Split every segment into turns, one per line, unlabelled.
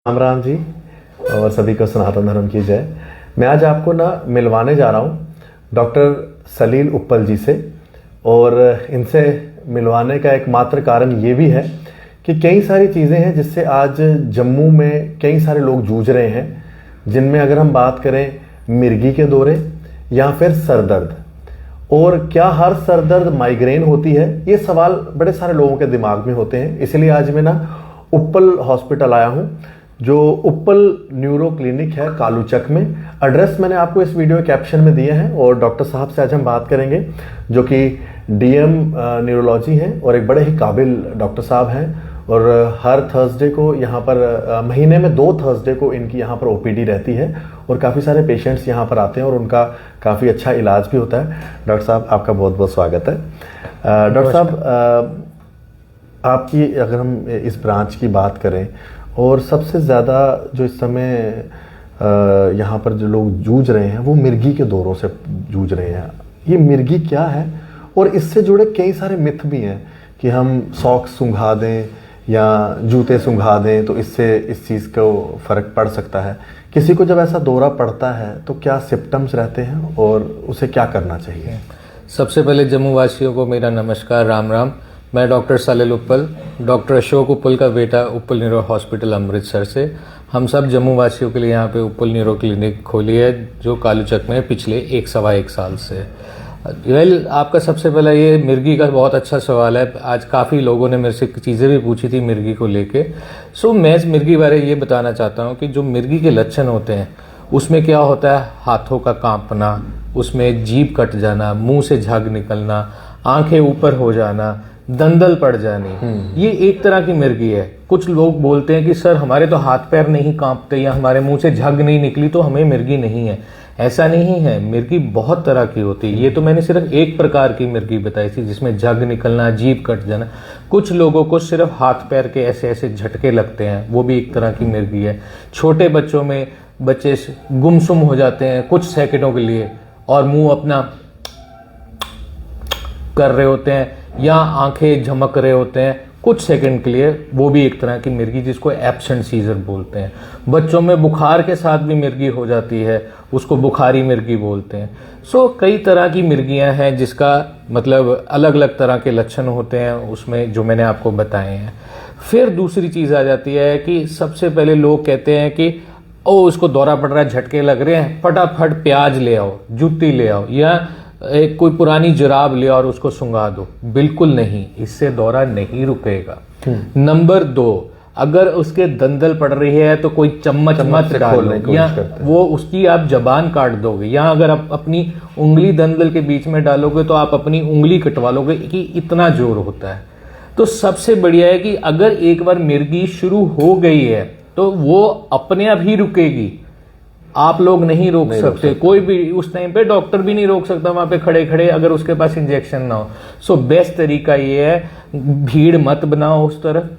राम राम जी और सभी को सनातन धर्म की जय। मैं आज आपको मिलवाने जा रहा हूँ डॉक्टर सलील उप्पल जी से। और इनसे मिलवाने का एकमात्र कारण ये भी है कि कई सारी चीज़ें हैं जिससे आज जम्मू में कई सारे लोग जूझ रहे हैं, जिनमें अगर हम बात करें मिर्गी के दौरे या फिर सर दर्द, और क्या हर सर दर्द माइग्रेन होती है, ये सवाल बड़े सारे लोगों के दिमाग में होते हैं। इसलिए आज मैं उप्पल हॉस्पिटल आया हूँ, जो उप्पल न्यूरो क्लिनिक है कालूचक में। एड्रेस मैंने आपको इस वीडियो के कैप्शन में दिए हैं। और डॉक्टर साहब से आज हम बात करेंगे जो कि डीएम न्यूरोलॉजी हैं और एक बड़े ही काबिल डॉक्टर साहब हैं। और हर थर्सडे को यहाँ पर महीने में 2 थर्सडे को इनकी यहाँ पर ओपीडी रहती है और काफ़ी सारे पेशेंट्स यहाँ पर आते हैं और उनका काफ़ी अच्छा इलाज भी होता है। डॉक्टर साहब, आपका बहुत बहुत स्वागत है। डॉक्टर साहब, आपकी अगर हम इस ब्रांच की बात करें, और सबसे ज़्यादा जो इस समय यहाँ पर जो लोग जूझ रहे हैं वो मिर्गी के दौरों से जूझ रहे हैं। ये मिर्गी क्या है और इससे जुड़े कई सारे मिथ भी हैं कि हम सॉक्स सूंघा दें या जूते सूंघा दें तो इससे इस चीज़ को फ़र्क पड़ सकता है। किसी को जब ऐसा दौरा पड़ता है तो क्या सिम्टम्स रहते हैं और उसे क्या करना चाहिए?
सबसे पहले जम्मू वासियों को मेरा नमस्कार, राम राम। मैं डॉक्टर सलील उप्पल, डॉक्टर अशोक उप्पल का बेटा, उप्पल न्यूरो हॉस्पिटल अमृतसर से। हम सब जम्मू वासियों के लिए यहाँ पे उप्पल न्यूरो क्लिनिक खोली है जो कालूचक में पिछले 1-1.25 साल से। आपका सबसे पहला ये मिर्गी का बहुत अच्छा सवाल है। आज काफ़ी लोगों ने मेरे से चीज़ें भी पूछी थी मिर्गी को लेके। मैं इस मिर्गी बारे ये बताना चाहता हूँ कि जो मिर्गी के लक्षण होते हैं उसमें क्या होता है, हाथों का कांपना, उसमें जीभ कट जाना, मुंह से झाग निकलना, आंखें ऊपर हो जाना, दंदल पड़ जानी, ये एक तरह की मिर्गी है। कुछ लोग बोलते हैं कि सर हमारे तो हाथ पैर नहीं कांपते या हमारे मुंह से झग नहीं निकली तो हमें मिर्गी नहीं है। ऐसा नहीं है, मिर्गी बहुत तरह की होती है। ये तो मैंने सिर्फ एक प्रकार की मिर्गी बताई थी जिसमें झग निकलना, जीभ कट जाना। कुछ लोगों को सिर्फ हाथ पैर के ऐसे ऐसे झटके लगते हैं, वो भी एक तरह की मिर्गी है। छोटे बच्चों में बच्चे गुमसुम हो जाते हैं कुछ सेकंडों के लिए और मुंह अपना कर रहे होते हैं या आंखें झमक रहे होते हैं कुछ सेकंड के लिए, वो भी एक तरह की मिर्गी जिसको एब्सेंट सीजर बोलते हैं। बच्चों में बुखार के साथ भी मिर्गी हो जाती है, उसको बुखारी मिर्गी बोलते हैं। कई तरह की मिर्गियां हैं जिसका मतलब अलग अलग तरह के लक्षण होते हैं उसमें जो मैंने आपको बताए हैं। फिर दूसरी चीज़ आ जाती है कि सबसे पहले लोग कहते हैं कि उसको दौरा पड़ रहा है, झटके लग रहे हैं, फटाफट प्याज ले आओ, जूती ले आओ या कोई पुरानी जुराब ले और उसको सुंघा दो। बिल्कुल नहीं, इससे दौरा नहीं रुकेगा। नंबर 2, अगर उसके दंदल पड़ रही है तो कोई चम्मच मत डालो या वो उसकी आप जबान काट दोगे, या अगर आप अपनी उंगली दंदल के बीच में डालोगे तो आप अपनी उंगली कटवा लोगे कि इतना जोर होता है। तो सबसे बढ़िया है कि अगर एक बार मिर्गी शुरू हो गई है तो वो अपने आप ही रुकेगी, आप लोग नहीं रोक सकते। कोई भी उस टाइम पे डॉक्टर भी नहीं रोक सकता वहां पे खड़े खड़े अगर उसके पास इंजेक्शन ना हो। बेस्ट तरीका ये है, भीड़ मत बनाओ उस तरफ,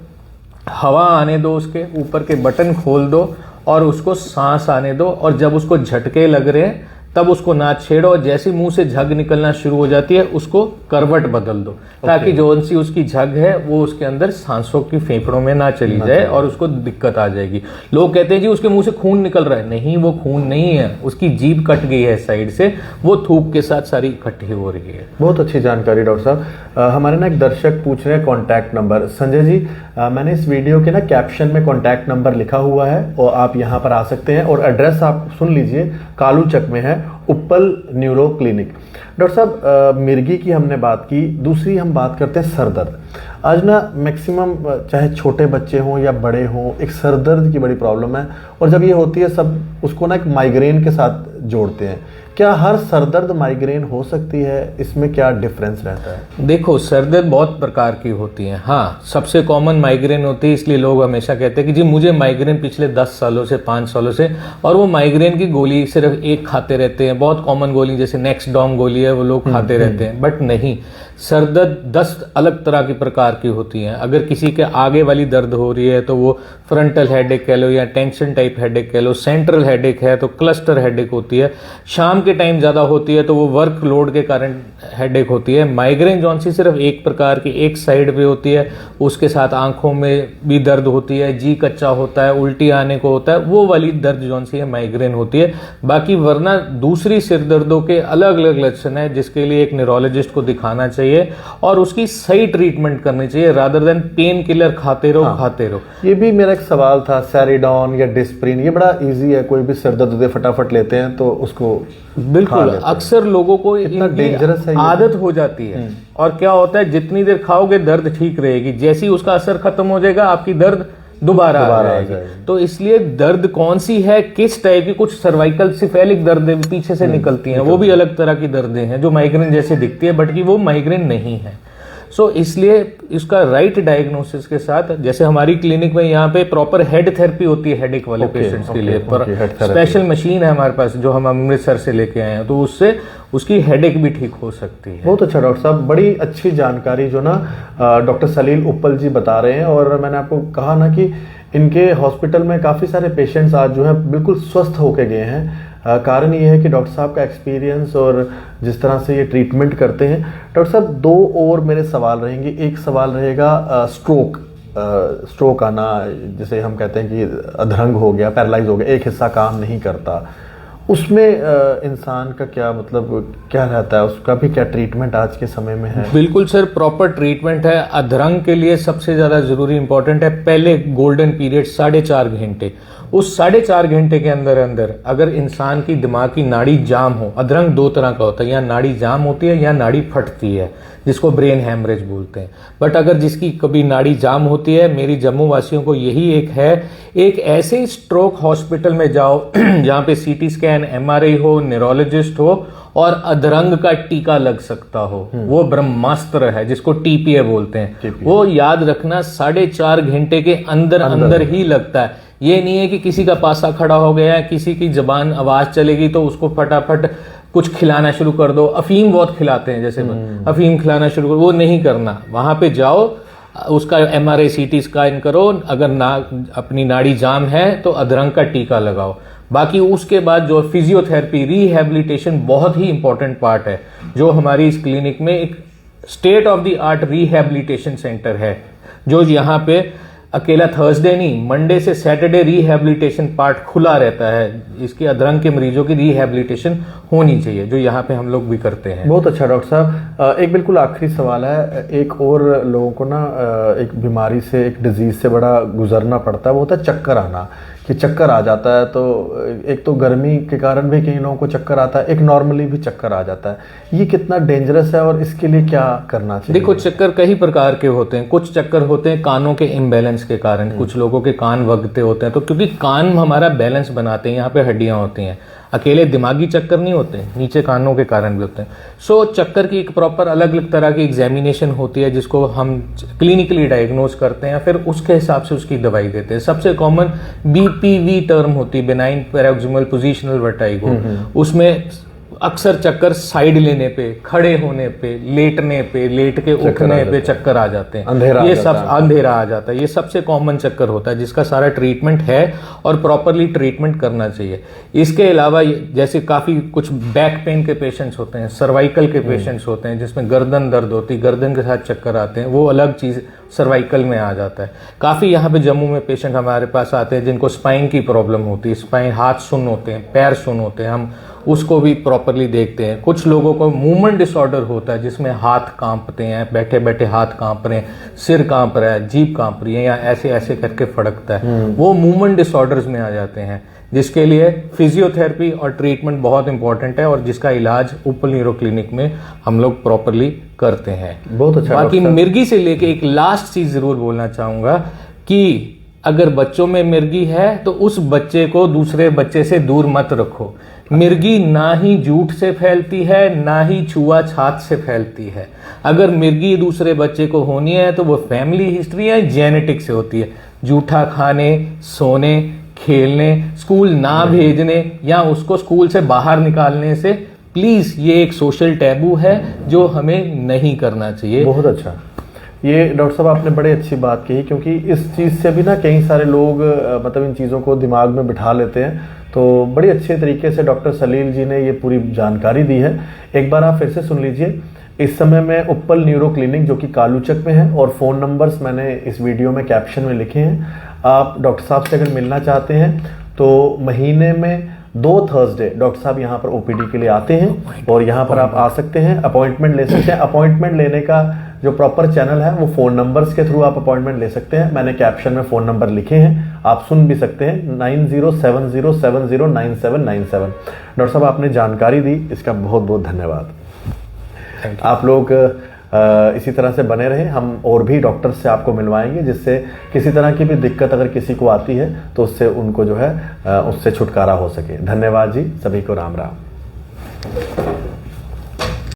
हवा आने दो, उसके ऊपर के बटन खोल दो और उसको सांस आने दो। और जब उसको झटके लग रहे हैं तब उसको ना छेड़ो। जैसे मुंह से झग निकलना शुरू हो जाती है उसको करवट बदल दो ताकि जो सी उसकी झग है वो उसके अंदर सांसों की फेफड़ों में ना चली जाए और उसको दिक्कत आ जाएगी। लोग कहते हैं जी उसके मुंह से खून निकल रहा है, नहीं, वो खून नहीं है, उसकी जीभ कट गई है साइड से, वो थूक के साथ सारी इकट्ठी हो रही है।
बहुत अच्छी जानकारी डॉक्टर साहब। हमारे एक दर्शक पूछ रहे हैं कॉन्टैक्ट नंबर। संजय जी, मैंने इस वीडियो के कैप्शन में कॉन्टैक्ट नंबर लिखा हुआ है और आप यहाँ पर आ सकते हैं। और एड्रेस आप सुन लीजिए, कालूचक में है उप्पल न्यूरो क्लिनिक। डॉक्टर साहब, मिर्गी की हमने बात की, दूसरी हम बात करते हैं सर दर्द। आज मैक्सिमम चाहे छोटे बच्चे हों या बड़े हों, एक सर दर्द की बड़ी प्रॉब्लम है और जब ये होती है सब उसको एक माइग्रेन के साथ जोड़ते हैं। क्या हर सरदर्द माइग्रेन हो सकती है? इसमें क्या डिफरेंस रहता है?
देखो, सरदर्द बहुत प्रकार की होती है। हाँ, सबसे कॉमन माइग्रेन होती है, इसलिए लोग हमेशा कहते हैं कि जी मुझे माइग्रेन पिछले 10 सालों से 5 सालों से, और वो माइग्रेन की गोली सिर्फ एक खाते रहते हैं। बहुत कॉमन गोली जैसे नेक्सडॉम गोली है वो लोग खाते रहते हैं, बट नहीं, सरदर्द 10 अलग तरह की प्रकार की होती हैं। अगर किसी के आगे वाली दर्द हो रही है तो वो फ्रंटल हेडेक कह लो या टेंशन टाइप हेडेक कह लो, सेंट्रल हेडेक है तो क्लस्टर हेडेक होती होती है, शाम के टाइम ज़्यादा होती है तो वो वर्क लोड के कारण हेडेक होती है। माइग्रेन जौन सी सिर्फ एक प्रकार की एक साइड पे होती है, उसके साथ आंखों में भी दर्द होती है, जी कच्चा होता है, उल्टी आने को होता है, वो वाली दर्द जौन सी है माइग्रेन होती है। बाकी वरना दूसरी सिर दर्दों के अलग अलग लक्षण है जिसके लिए एक न्यूरोलॉजिस्ट को दिखाना चाहिए और उसकी सही ट्रीटमेंट करनी चाहिए, रादर देन पेन किलर खाते रहो खाते रहो।
ये भी मेरा एक सवाल था, सैरिडॉन या डिस्प्रिन, ये बड़ा इजी है, कोई भी सिर दर्द होते फटाफट लेते हैं तो उसको
बिल्कुल अक्सर लोगों को
इतना डेंजरस है,
आदत हो जाती है और क्या होता है जितनी देर खाओगे दर्द ठीक रहेगी, जैसे ही उसका असर खत्म हो जाएगा आपकी दर्द दोबारा आ जाएगी। तो इसलिए दर्द कौन सी है, किस टाइप की, कुछ सर्वाइकल सिफेलिक दर्दें पीछे से निकलती हैं, वो भी अलग तरह की दर्दें हैं जो माइग्रेन जैसे दिखती है बट कि वो माइग्रेन नहीं है। सो इसलिए इसका राइट डायग्नोसिस के साथ, जैसे हमारी क्लिनिक में यहाँ पे प्रॉपर हेड थेरेपी होती है हेडेक वाले पेशेंट्स के लिए, पर स्पेशल मशीन है हमारे पास जो हम अमृतसर से लेके आए हैं, तो उससे उसकी हेडेक भी ठीक हो सकती है।
बहुत अच्छा डॉक्टर साहब, बड़ी अच्छी जानकारी जो ना डॉक्टर सलील उप्पल जी बता रहे हैं। और मैंने आपको कहा ना कि इनके हॉस्पिटल में काफ़ी सारे पेशेंट्स आज जो है बिल्कुल स्वस्थ होके गए हैं। कारण ये है कि डॉक्टर साहब का एक्सपीरियंस और जिस तरह से ये ट्रीटमेंट करते हैं। डॉक्टर साहब, दो और मेरे सवाल रहेंगे। एक सवाल रहेगा स्ट्रोक आना, जिसे हम कहते हैं कि अधरंग हो गया, पैरालाइज हो गया, एक हिस्सा काम नहीं करता, उसमें इंसान का क्या मतलब क्या रहता है, उसका भी क्या ट्रीटमेंट आज के समय में है?
बिल्कुल सर, प्रॉपर ट्रीटमेंट है। अधरंग के लिए सबसे ज़्यादा ज़रूरी इंपॉर्टेंट है पहले गोल्डन पीरियड 4.5 घंटे। उस 4.5 घंटे के अंदर अंदर अगर इंसान की दिमाग की नाड़ी जाम हो, अधरंग दो तरह का होता है, या नाड़ी जाम होती है या नाड़ी फटती है, जिसको ब्रेन हैमरेज बोलते हैं। बट अगर जिसकी कभी नाड़ी जाम होती है, मेरी जम्मू वासियों को यही एक है, एक ऐसे स्ट्रोक हॉस्पिटल में जाओ जहाँ पे सीटी स्कैन, एमआरआई हो, न्यूरोलॉजिस्ट हो और अधरंग का टीका लग सकता हो। वो ब्रह्मास्त्र है जिसको टीपीए बोलते हैं। वो याद रखना 4.5 घंटे के अंदर अंदर ही लगता है। ये नहीं है कि किसी का पासा खड़ा हो गया, किसी की जबान आवाज चलेगी तो उसको फटाफट कुछ खिलाना शुरू कर दो। अफीम बहुत खिलाते हैं, जैसे अफीम खिलाना शुरू करो, वो नहीं करना। वहां पे जाओ, उसका एमआरआई सीटी स्कैन करो, अगर अपनी नाड़ी जाम है तो अधरंग का टीका लगाओ। बाकी उसके बाद जो फिजियोथेरेपी, रिहैबिलिटेशन बहुत ही इंपॉर्टेंट पार्ट है, जो हमारी इस क्लिनिक में एक state of the art rehabilitation centre है, जो यहाँ पे अकेला थर्सडे नहीं, मंडे से सैटरडे रिहैबिलिटेशन पार्ट खुला रहता है। इसके अधरंग के मरीजों की रिहैबिलिटेशन होनी चाहिए, जो यहाँ पे हम लोग भी करते हैं।
बहुत अच्छा डॉक्टर साहब, एक बिल्कुल आखिरी सवाल है। एक और लोगों को ना एक बीमारी से, एक डिजीज से बड़ा गुजरना पड़ता है, वो होता है चक्कर आना, कि चक्कर आ जाता है। तो एक तो गर्मी के कारण भी कई लोगों को चक्कर आता है, एक नॉर्मली भी चक्कर आ जाता है। ये कितना डेंजरस है और इसके लिए क्या करना चाहिए?
देखो, चक्कर कई प्रकार के होते हैं। कुछ चक्कर होते हैं कानों के इम्बैलेंस के कारण, कुछ लोगों के कान वगते होते हैं, तो क्योंकि कान हमारा बैलेंस बनाते हैं, यहाँ पे हड्डियां होती हैं। अकेले दिमागी चक्कर नहीं होते, नीचे कानों के कारण भी होते हैं। सो चक्कर की एक प्रॉपर अलग अलग तरह की एग्जामिनेशन होती है, जिसको हम क्लिनिकली डायग्नोज करते हैं, फिर उसके हिसाब से उसकी दवाई देते हैं। सबसे कॉमन बीपीवी टर्म होती है, बेनाइन पैरोक्सिमल पोजिशनल वर्टाइगो। उसमें अक्सर चक्कर साइड लेने पे, खड़े होने पे, लेटने पे, लेट के उठने पे चक्कर आ जाते हैं। ये सब अंधेरा आ जाता है। ये सबसे कॉमन चक्कर होता है जिसका सारा ट्रीटमेंट है और प्रॉपरली ट्रीटमेंट करना चाहिए। इसके अलावा जैसे काफी कुछ बैक पेन के पेशेंट्स होते हैं, सर्वाइकल के पेशेंट्स होते हैं, जिसमें गर्दन दर्द होती है, गर्दन के साथ चक्कर आते हैं, वो अलग चीज सर्वाइकल में आ जाता है। काफी यहाँ पे जम्मू में पेशेंट हमारे पास आते हैं जिनको स्पाइन की प्रॉब्लम होती है, स्पाइन, हाथ सुन्न होते हैं, पैर सुन्न होते हैं, हम उसको भी प्रॉपरली देखते हैं। कुछ लोगों को मूवमेंट डिसऑर्डर होता है जिसमें हाथ कांपते हैं, बैठे बैठे हाथ कांप रहे हैं, सिर कांप रहा है, जीभ कांप रही है, या ऐसे ऐसे करके फड़कता है, वो मूवमेंट डिसऑर्डर्स में आ जाते हैं, जिसके लिए फिजियोथेरेपी और ट्रीटमेंट बहुत इंपॉर्टेंट है और जिसका इलाज उप्पल न्यूरो क्लिनिक में हम लोग प्रॉपरली करते हैं।
बहुत अच्छा।
बाकी मिर्गी से लेके एक लास्ट चीज जरूर बोलना चाहूंगा कि अगर बच्चों में मिर्गी है तो उस बच्चे को दूसरे बच्चे से दूर मत रखो। मिर्गी ना ही जूठ से फैलती है, ना ही छुआछूत से फैलती है। अगर मिर्गी दूसरे बच्चे को होनी है तो वो फैमिली हिस्ट्री या जेनेटिक से होती है। जूठा खाने, सोने, खेलने, स्कूल ना भेजने या उसको स्कूल से बाहर निकालने से प्लीज, ये एक सोशल टैबू है जो हमें नहीं करना चाहिए।
बहुत अच्छा ये डॉक्टर साहब आपने बड़े अच्छी बात कही, क्योंकि इस चीज़ से भी ना कई सारे लोग मतलब इन चीज़ों को दिमाग में बिठा लेते हैं। तो बड़ी अच्छे तरीके से डॉक्टर सलील जी ने ये पूरी जानकारी दी है। एक बार आप फिर से सुन लीजिए। इस समय मैं उपल न्यूरो क्लिनिक जो कि कालूचक में है, और फ़ोन नंबर्स मैंने इस वीडियो में कैप्शन में लिखे हैं। आप डॉक्टर साहब से अगर मिलना चाहते हैं तो महीने में 2 थर्सडे डॉक्टर साहब यहाँ पर ओपीडी के लिए आते हैं, और यहाँ पर आप आ सकते हैं, अपॉइंटमेंट ले सकते हैं। अपॉइंटमेंट लेने का जो प्रॉपर चैनल है वो फ़ोन नंबर्स के थ्रू आप अपॉइंटमेंट ले सकते हैं। मैंने कैप्शन में फ़ोन नंबर लिखे हैं, आप सुन भी सकते हैं, 9070709797। डॉक्टर साहब आपने जानकारी दी, इसका बहुत बहुत धन्यवाद। आप लोग इसी तरह से बने रहें, हम और भी डॉक्टर से आपको मिलवाएंगे, जिससे किसी तरह की भी दिक्कत अगर किसी को आती है तो उससे उनको जो है उससे छुटकारा हो सके। धन्यवाद जी, सभी को राम राम।